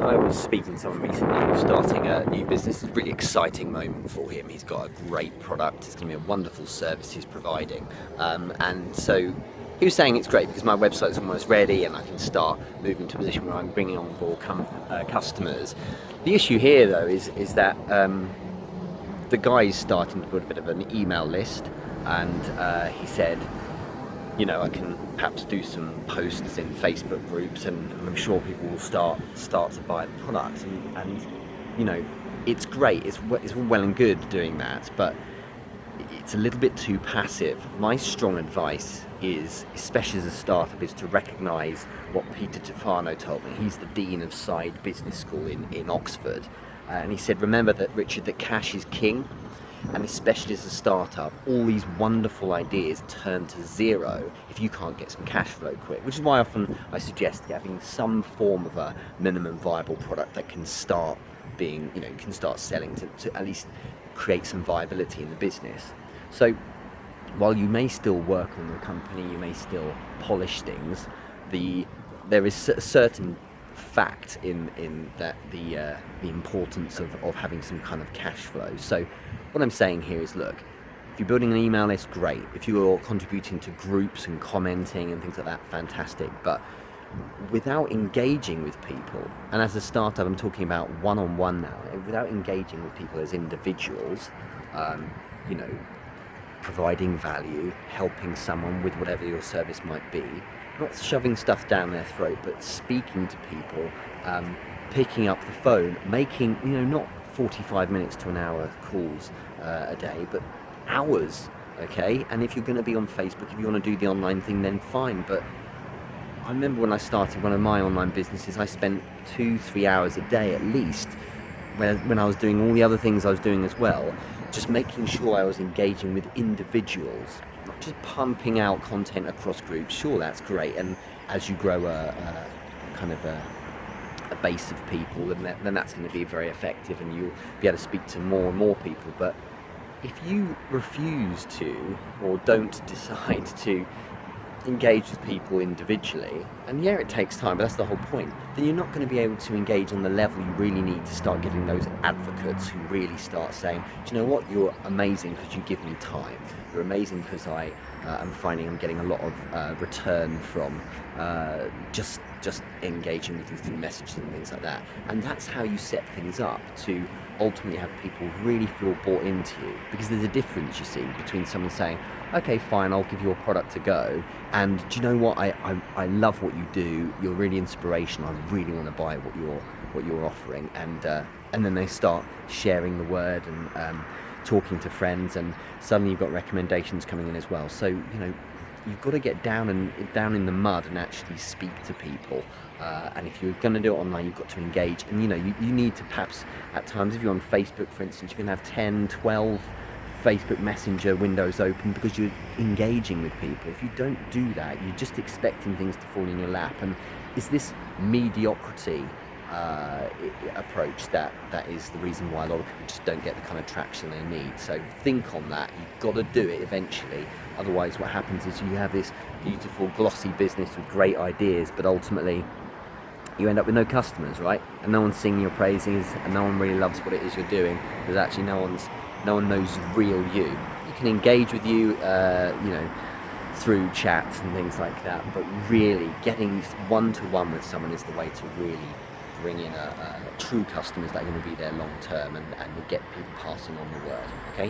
I was speaking to someone recently who's starting a new business. It's a really exciting moment for him. He's got a great product. It's going to be a wonderful service he's providing. And so he was saying it's great because my website's almost ready and I can start moving to a position where I'm bringing on board customers. The issue here, though, is that the guy's starting to put a bit of an email list, and he said, I can perhaps do some posts in Facebook groups, and I'm sure people will start to buy the product. And it's great. It's all well and good doing that, but it's a little bit too passive. My strong advice is, especially as a startup, is to recognise what Peter Tufano told me. He's the Dean of Side Business School in Oxford, and he said, remember that, Richard, that cash is king. And especially as a startup, all these wonderful ideas turn to zero if you can't get some cash flow quick, which is why often I suggest having some form of a minimum viable product that can start being, you can start selling to at least create some viability in the business. So while you may still work on the company, you may still polish things, there is a certain fact in that the importance of having some kind of cash flow. So what I'm saying here is, look, if you're building an email list, great. If you're contributing to groups and commenting and things like that, fantastic. But without engaging with people, and as a startup, I'm talking about one-on-one now, without engaging with people as individuals, providing value, helping someone with whatever your service might be, not shoving stuff down their throat, but speaking to people, picking up the phone, making, not 45 minutes to an hour calls a day, but hours, okay? And if you're going to be on Facebook, if you want to do the online thing, then fine. But I remember when I started one of my online businesses, I spent 2-3 hours a day at least, when I was doing all the other things I was doing as well, just making sure I was engaging with individuals, not just pumping out content across groups. Sure, that's great, and as you grow a base of people, then that's going to be very effective, and you'll be able to speak to more and more people. But if you refuse to, or don't decide to engage with people individually, and it takes time, but that's the whole point, then you're not going to be able to engage on the level you really need to start getting those advocates who really start saying, do you know what, you're amazing because you give me time, you're amazing because I am finding I'm getting a lot of return from just engaging with you through messages and things like that. And that's how you set things up to ultimately have people really feel bought into you, because there's a difference, you see, between someone saying, okay, fine, I'll give your product a go, and do you know what, I love what you do, you're really inspirational, I really want to buy what you're offering, and then they start sharing the word and talking to friends, and suddenly you've got recommendations coming in as well. So you've got to get down in the mud and actually speak to people, and if you're going to do it online, you've got to engage, and you need to, perhaps at times, if you're on Facebook, for instance, you can have 10-12 Facebook Messenger windows open, because you're engaging with people. If you don't do that, you're just expecting things to fall in your lap, and is this mediocrity approach that is the reason why a lot of people just don't get the kind of traction they need. So think on that. You've got to do it eventually, otherwise what happens is you have this beautiful glossy business with great ideas, but ultimately you end up with no customers, right? And no one's singing your praises, and no one really loves what it is you're doing, because actually no one knows real you. You can engage with you, through chats and things like that, but really getting one-to-one with someone is the way to really bring in true customers that are going to be there long term, and will get people passing on the word, okay?